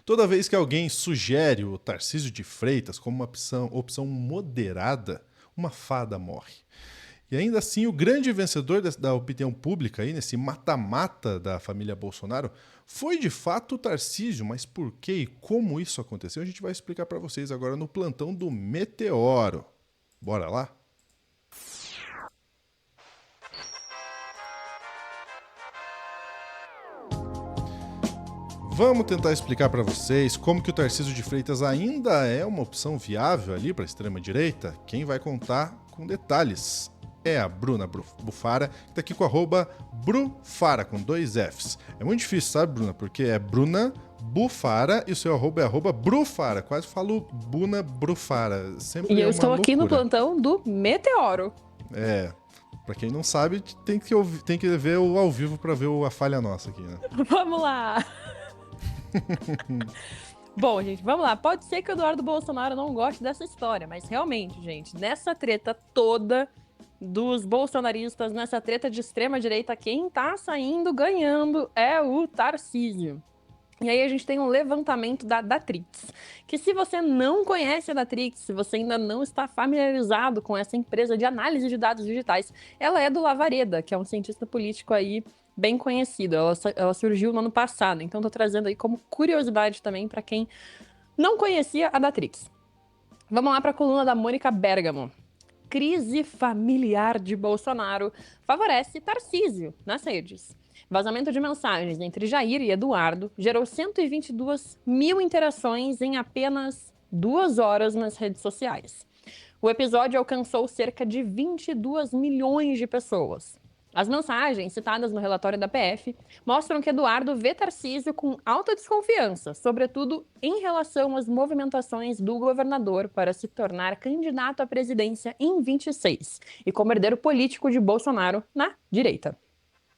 Toda vez que alguém sugere o Tarcísio de Freitas como uma opção moderada, uma fada morre. E ainda assim, o grande vencedor da opinião pública aí, nesse mata-mata da família Bolsonaro, foi de fato o Tarcísio. Mas por que e como isso aconteceu, a gente vai explicar para vocês agora no plantão do Meteoro. Bora lá? Vamos tentar explicar para vocês como que o Tarcísio de Freitas ainda é uma opção viável ali para a extrema-direita. Quem vai contar com detalhes é a Bruna Bufara, que está aqui com @Brufara, com 2 Fs. É muito difícil, sabe, Bruna? Porque é Bruna Bufara e o seu arroba é @Brufara. Quase falo Bruna Brufara. E Sempre é eu uma estou aqui no loucura. plantão do Meteoro. É, pra quem não sabe, tem que ver o ao vivo para ver a falha nossa aqui, né? Vamos lá. Bom, gente, vamos lá. Pode ser que o Eduardo Bolsonaro não goste dessa história, mas realmente, gente, nessa treta toda dos bolsonaristas, nessa treta de extrema-direita, quem tá saindo ganhando é o Tarcísio. E aí a gente tem um levantamento da Datrix, que se você não conhece a Datrix, se você ainda não está familiarizado com essa empresa de análise de dados digitais, ela é do Lavareda, que é um cientista político aí bem conhecido. Ela surgiu no ano passado, então tô trazendo aí como curiosidade também para quem não conhecia a Datrix. Vamos lá para a coluna da Mônica Bergamo. Crise familiar de Bolsonaro favorece Tarcísio nas redes. Vazamento de mensagens entre Jair e Eduardo gerou 122 mil interações em apenas 2 horas nas redes sociais. O episódio alcançou cerca de 22 milhões de pessoas. As mensagens citadas no relatório da PF mostram que Eduardo vê Tarcísio com alta desconfiança, sobretudo em relação às movimentações do governador para se tornar candidato à presidência em 26 e como herdeiro político de Bolsonaro na direita.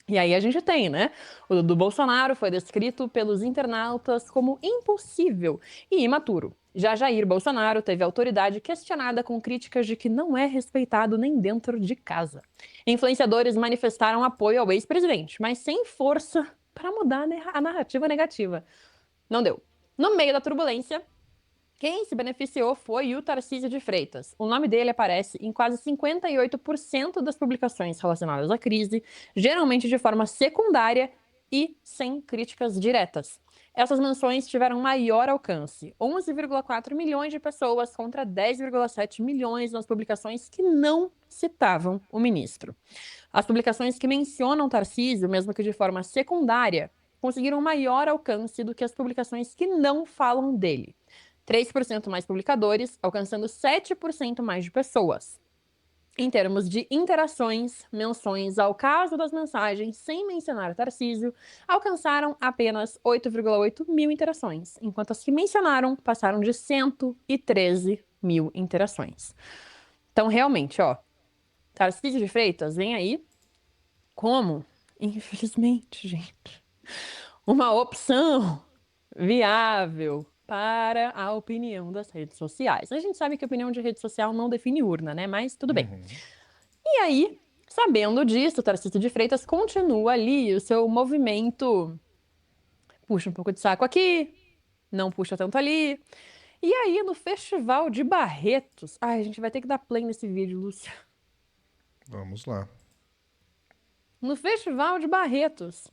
E aí a gente tem, né? O do Bolsonaro foi descrito pelos internautas como impossível e imaturo. Já Jair Bolsonaro teve autoridade questionada com críticas de que não é respeitado nem dentro de casa. Influenciadores manifestaram apoio ao ex-presidente, mas sem força para mudar a narrativa negativa. Não deu. No meio da turbulência, quem se beneficiou foi o Tarcísio de Freitas. O nome dele aparece em quase 58% das publicações relacionadas à crise, geralmente de forma secundária e sem críticas diretas. Essas menções tiveram maior alcance, 11,4 milhões de pessoas contra 10,7 milhões nas publicações que não citavam o ministro. As publicações que mencionam Tarcísio, mesmo que de forma secundária, conseguiram maior alcance do que as publicações que não falam dele. 3% mais publicadores, alcançando 7% mais de pessoas. Em termos de interações, menções ao caso das mensagens, sem mencionar Tarcísio, alcançaram apenas 8,8 mil interações, enquanto as que mencionaram passaram de 113 mil interações. Então, realmente, ó, Tarcísio de Freitas vem aí como, infelizmente, gente, uma opção viável para a opinião das redes sociais. A gente sabe que a opinião de rede social não define urna, né? Mas tudo bem. E aí, sabendo disso, o Tarcísio de Freitas continua ali o seu movimento, puxa um pouco de saco aqui, não puxa tanto ali. E aí, no Festival de Barretos... Ai, a gente vai ter que dar play nesse vídeo, Lúcia. Vamos lá. No Festival de Barretos,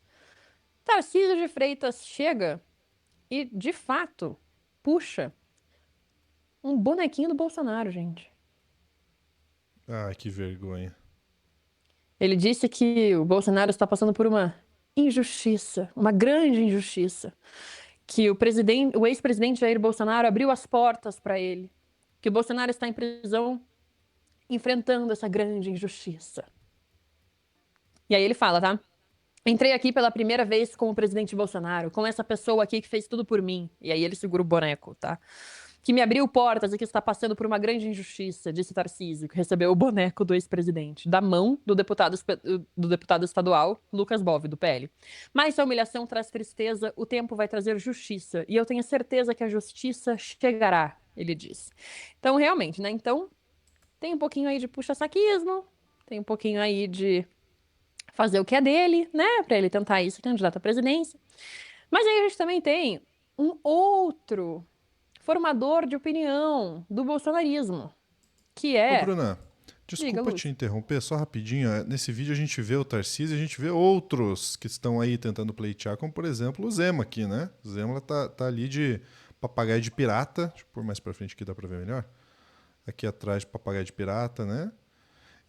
Tarcísio de Freitas chega e, de fato, puxa um bonequinho do Bolsonaro, gente. Ah, que vergonha. Ele disse que o Bolsonaro está passando por uma injustiça, uma grande injustiça. Que o ex-presidente Jair Bolsonaro abriu as portas para ele. Que o Bolsonaro está em prisão enfrentando essa grande injustiça. E aí ele fala, tá? Entrei aqui pela primeira vez com o presidente Bolsonaro, com essa pessoa aqui que fez tudo por mim. E aí ele segura o boneco, tá? Que me abriu portas e que está passando por uma grande injustiça, disse Tarcísio, que recebeu o boneco do ex-presidente, da mão do deputado estadual Lucas Bove, do PL. Mas se a humilhação traz tristeza, o tempo vai trazer justiça, e eu tenho certeza que a justiça chegará, ele disse. Então, realmente, né? Então, tem um pouquinho aí de puxa-saquismo, tem um pouquinho aí de fazer o que é dele, né? Pra ele tentar isso, candidato à presidência. Mas aí a gente também tem um outro formador de opinião do bolsonarismo, que Ô, é... Bruna, Diga, desculpa te Lúcio. interromper, só rapidinho. Nesse vídeo a gente vê o Tarcísio e a gente vê outros que estão aí tentando pleitear, como por exemplo o Zema aqui, né? O Zema tá ali de papagaio de pirata. Deixa eu pôr mais pra frente aqui, dá pra ver melhor. Aqui atrás de papagaio de pirata, né?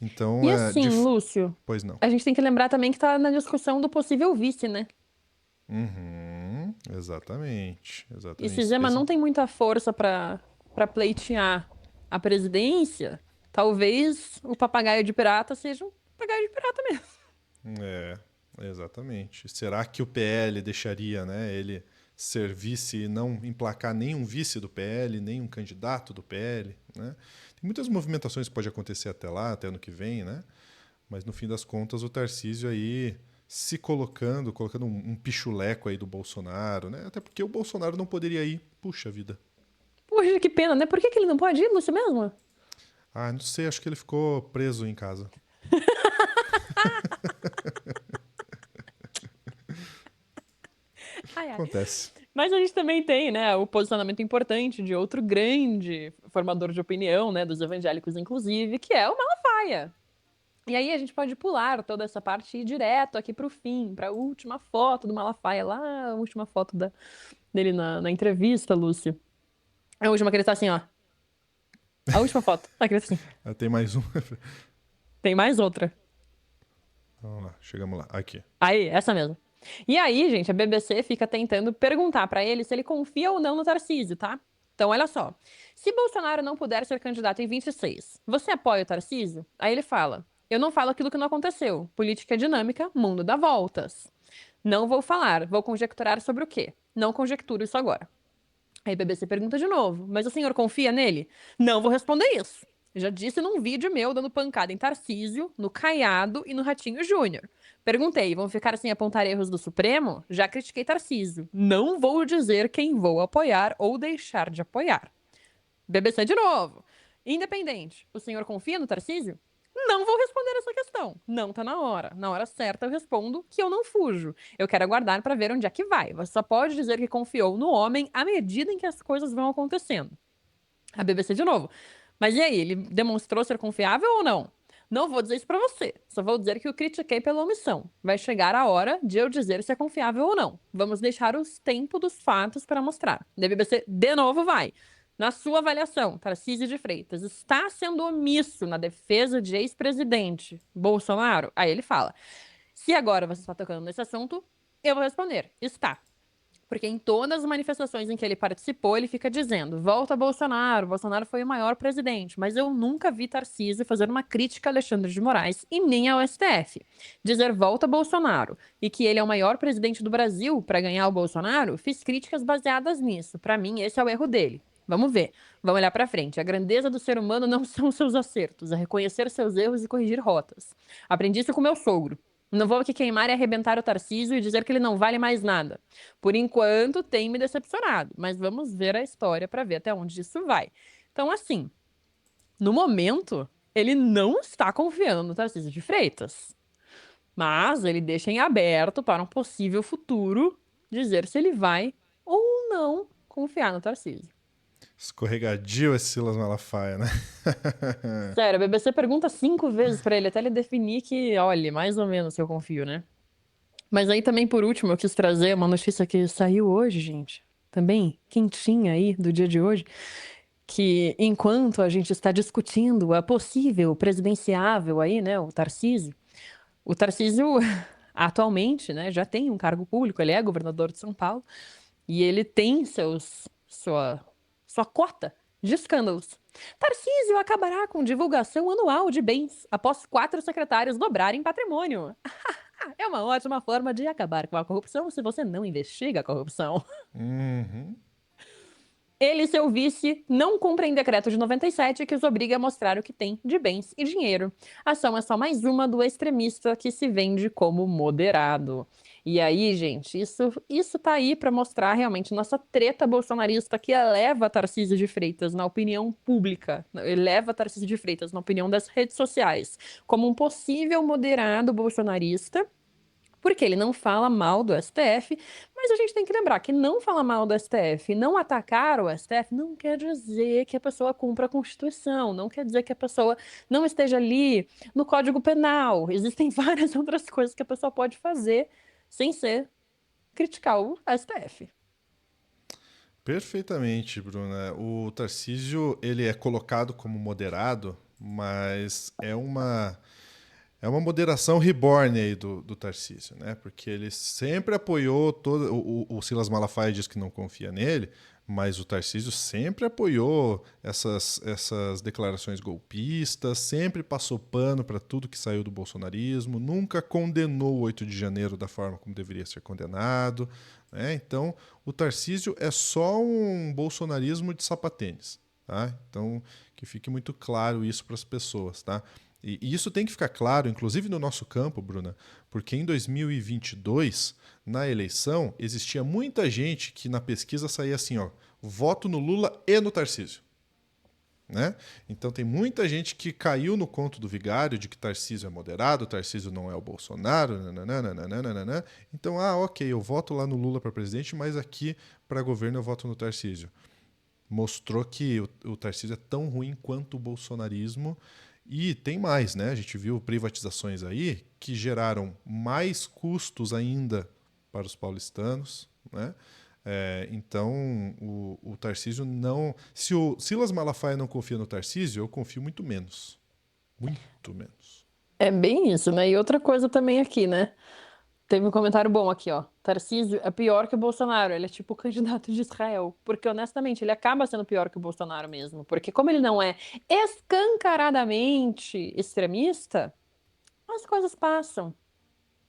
Então, E assim, Lúcio, pois não. a gente tem que lembrar também que tá na discussão do possível vice, né? Uhum, exatamente, E se exatamente. Zema não tem muita força para pleitear a presidência, talvez o papagaio de pirata seja um papagaio de pirata mesmo. É, exatamente. Será que o PL deixaria, né, ele ser vice e não emplacar nenhum vice do PL, nenhum candidato do PL, né? Tem muitas movimentações que pode acontecer até lá, até ano que vem, né? Mas no fim das contas o Tarcísio aí se colocando um pichuleco aí do Bolsonaro, né? Até porque o Bolsonaro não poderia ir. Puxa vida. Poxa, que pena, né? Por que que ele não pode ir, Lúcio, mesmo? Ah, não sei, acho que ele ficou preso em casa. Ai, ai. Acontece. Mas a gente também tem, né, o posicionamento importante de outro grande formador de opinião, né, dos evangélicos, inclusive, que é o Malafaia. E aí a gente pode pular toda essa parte e ir direto aqui pro fim, pra última foto do Malafaia, lá, a última foto dele na entrevista, Lúcio. A última que ele tá assim, ó. A última foto. Aqui ele tá assim. Ah, tem mais um. Tem mais outra. Vamos lá, chegamos lá. Aqui. Aí, essa mesmo. E aí, gente, a BBC fica tentando perguntar pra ele se ele confia ou não no Tarcísio, tá? Então, olha só. Se Bolsonaro não puder ser candidato em 26, você apoia o Tarcísio? Aí ele fala: eu não falo aquilo que não aconteceu. Política é dinâmica, mundo dá voltas. Não vou falar, vou conjecturar sobre o quê? Não conjecturo isso agora. Aí a BBC pergunta de novo: mas o senhor confia nele? Não vou responder isso. Eu já disse num vídeo meu dando pancada em Tarcísio, no Caiado e no Ratinho Júnior. Perguntei: vão ficar sem apontar erros do Supremo? Já critiquei Tarcísio. Não vou dizer quem vou apoiar ou deixar de apoiar. BBC de novo. Independente. O senhor confia no Tarcísio? Não vou responder essa questão. Não tá na hora. Na hora certa eu respondo que eu não fujo. Eu quero aguardar para ver onde é que vai. Você só pode dizer que confiou no homem à medida em que as coisas vão acontecendo. A BBC de novo. Mas e aí, ele demonstrou ser confiável ou não? Não vou dizer isso pra você. Só vou dizer que o critiquei pela omissão. Vai chegar a hora de eu dizer se é confiável ou não. Vamos deixar os tempos dos fatos para mostrar. Da BBC de novo vai. Na sua avaliação, Tarcísio de Freitas está sendo omisso na defesa de ex-presidente Bolsonaro? Aí ele fala: se agora você está tocando nesse assunto, eu vou responder: está. Porque em todas as manifestações em que ele participou, ele fica dizendo: volta Bolsonaro, Bolsonaro foi o maior presidente. Mas eu nunca vi Tarcísio fazer uma crítica a Alexandre de Moraes e nem ao STF. Dizer volta Bolsonaro e que ele é o maior presidente do Brasil para ganhar o Bolsonaro, fiz críticas baseadas nisso. Para mim, esse é o erro dele. Vamos ver. Vamos olhar para frente. A grandeza do ser humano não são seus acertos, é reconhecer seus erros e corrigir rotas. Aprendi isso com meu sogro. Não vou aqui queimar e arrebentar o Tarcísio e dizer que ele não vale mais nada. Por enquanto, tem me decepcionado, mas vamos ver a história para ver até onde isso vai. Então, assim, no momento, ele não está confiando no Tarcísio de Freitas, mas ele deixa em aberto para um possível futuro dizer se ele vai ou não confiar no Tarcísio. Escorregadio esse Silas Malafaia, né? Sério, a BBC pergunta 5 vezes para ele até ele definir que, olha, mais ou menos que eu confio, né? Mas aí também, por último, eu quis trazer uma notícia que saiu hoje, gente. Também quentinha aí do dia de hoje, que enquanto a gente está discutindo a possível presidenciável aí, né, o Tarcísio atualmente, né, já tem um cargo público, ele é governador de São Paulo e ele tem sua cota de escândalos. Tarcísio acabará com divulgação anual de bens após 4 secretários dobrarem patrimônio. É uma ótima forma de acabar com a corrupção se você não investiga a corrupção. Uhum. Ele e seu vice não cumprem decreto de 97 que os obriga a mostrar o que tem de bens e dinheiro. A ação é só mais uma do extremista que se vende como moderado. E aí, gente, isso tá aí para mostrar realmente nossa treta bolsonarista que eleva Tarcísio de Freitas na opinião pública, eleva Tarcísio de Freitas na opinião das redes sociais como um possível moderado bolsonarista Porque ele não fala mal do STF, mas a gente tem que lembrar que não falar mal do STF, não atacar o STF, não quer dizer que a pessoa cumpra a Constituição, não quer dizer que a pessoa não esteja ali no Código Penal. Existem várias outras coisas que a pessoa pode fazer sem ser criticar o STF. Perfeitamente, Bruna. O Tarcísio, ele é colocado como moderado, mas é uma moderação reborn aí do Tarcísio, né? Porque ele sempre apoiou todo. O Silas Malafaia diz que não confia nele, mas o Tarcísio sempre apoiou essas declarações golpistas, sempre passou pano para tudo que saiu do bolsonarismo, nunca condenou o 8 de janeiro da forma como deveria ser condenado. Né? Então, o Tarcísio é só um bolsonarismo de sapatênis. Tá? Então, que fique muito claro isso para as pessoas. Tá? E isso tem que ficar claro, inclusive no nosso campo, Bruna, porque em 2022, na eleição, existia muita gente que na pesquisa saía assim, ó, voto no Lula e no Tarcísio. Né? Então tem muita gente que caiu no conto do vigário de que Tarcísio é moderado, Tarcísio não é o Bolsonaro, nananana. Então, ok, eu voto lá no Lula para presidente, mas aqui para governo eu voto no Tarcísio. Mostrou que o Tarcísio é tão ruim quanto o bolsonarismo. E tem mais, né? A gente viu privatizações aí que geraram mais custos ainda para os paulistanos, né? Então, o Tarcísio não... Se o Silas Malafaia não confia no Tarcísio, eu confio muito menos. Muito menos. É bem isso, né? E outra coisa também aqui, né? Teve um comentário bom aqui, ó. Tarcísio é pior que o Bolsonaro. Ele é tipo o candidato de Israel. Porque, honestamente, ele acaba sendo pior que o Bolsonaro mesmo. Porque, como ele não é escancaradamente extremista, as coisas passam.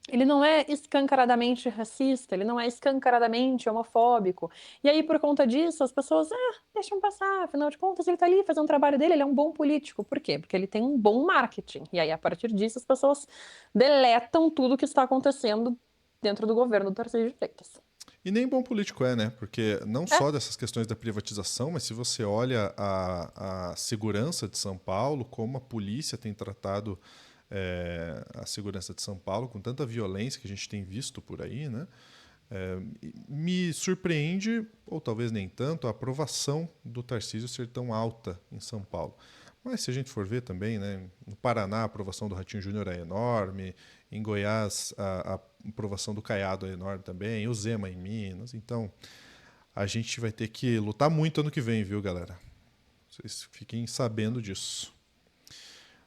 Ele não é escancaradamente racista, ele não é escancaradamente homofóbico. E aí, por conta disso, as pessoas, deixam passar, afinal de contas, ele tá ali fazendo o trabalho dele, ele é um bom político. Por quê? Porque ele tem um bom marketing. E aí, a partir disso, as pessoas deletam tudo que está acontecendo dentro do governo do Tarcísio de Freitas. E nem bom político é, né? Porque não É. só dessas questões da privatização, mas se você olha a segurança de São Paulo, como a polícia tem tratado a segurança de São Paulo, com tanta violência que a gente tem visto por aí, né? Me surpreende, ou talvez nem tanto, a aprovação do Tarcísio ser tão alta em São Paulo. Mas se a gente for ver também, né, no Paraná a aprovação do Ratinho Júnior é enorme, em Goiás a aprovação do Caiado é enorme também, o Zema em Minas. Então a gente vai ter que lutar muito ano que vem, viu, galera? Vocês fiquem sabendo disso.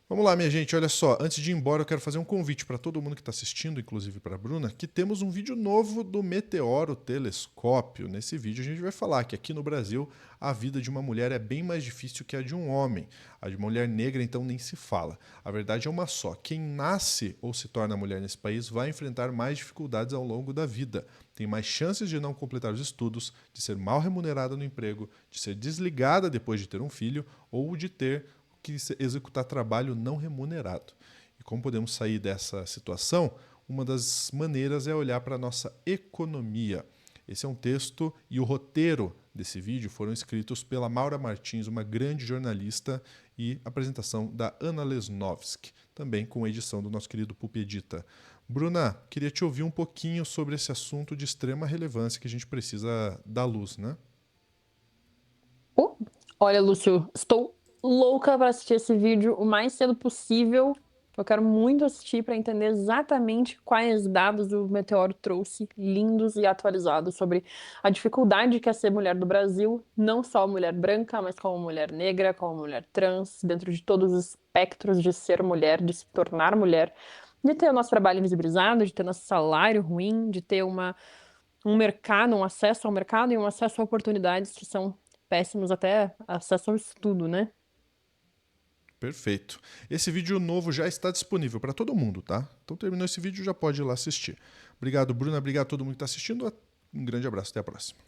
Vamos lá, minha gente, olha só, antes de ir embora eu quero fazer um convite para todo mundo que está assistindo, inclusive para a Bruna, que temos um vídeo novo do Meteoro Telescópio. Nesse vídeo a gente vai falar que aqui no Brasil a vida de uma mulher é bem mais difícil que a de um homem. A de uma mulher negra então nem se fala. A verdade é uma só, quem nasce ou se torna mulher nesse país vai enfrentar mais dificuldades ao longo da vida. Tem mais chances de não completar os estudos, de ser mal remunerada no emprego, de ser desligada depois de ter um filho ou de ter que executar trabalho não remunerado. E como podemos sair dessa situação? Uma das maneiras é olhar para a nossa economia. Esse é um texto e o roteiro desse vídeo foram escritos pela Maura Martins, uma grande jornalista, e apresentação da Ana Lesnovski, também com a edição do nosso querido Pupi Edita. Bruna, queria te ouvir um pouquinho sobre esse assunto de extrema relevância que a gente precisa dar luz, né? Olha, Lúcio, estou louca para assistir esse vídeo o mais cedo possível. Eu quero muito assistir para entender exatamente quais dados o Meteoro trouxe, lindos e atualizados, sobre a dificuldade que é ser mulher do Brasil, não só mulher branca, mas como mulher negra, como mulher trans, dentro de todos os espectros de ser mulher, de se tornar mulher, de ter o nosso trabalho invisibilizado, de ter nosso salário ruim, de ter um mercado, um acesso ao mercado e um acesso a oportunidades que são péssimos, até acesso ao estudo, né? Perfeito. Esse vídeo novo já está disponível para todo mundo, tá? Então terminou esse vídeo, já pode ir lá assistir. Obrigado, Bruna. Obrigado a todo mundo que está assistindo. Um grande abraço. Até a próxima.